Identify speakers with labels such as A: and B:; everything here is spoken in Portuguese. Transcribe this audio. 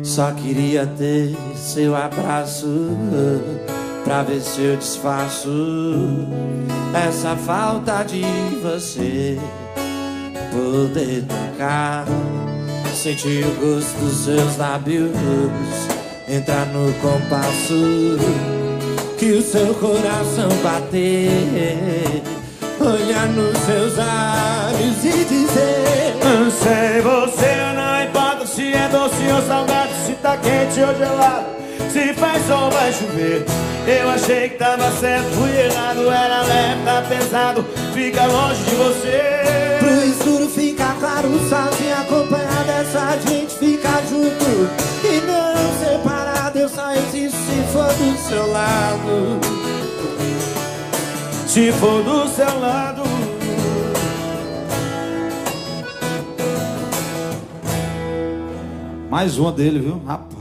A: Só queria ter seu abraço pra ver se eu desfaço essa falta de você. Poder tocar, sentir o gosto dos seus lábios, entrar no compasso que o seu coração bater, olhar nos seus olhos e dizer:
B: sem você não importa se é doce ou salgado, se tá quente ou gelado, se faz sol ou vai chover. Eu achei que tava certo, fui errado, era leve, tá pesado, fica longe de você.
A: Pro escuro fica claro, sozinho acompanhado, essa gente fica junto e não separado. Eu só existo se for do seu lado,
B: se for do seu lado.
C: Mais uma dele, viu? Rapaz.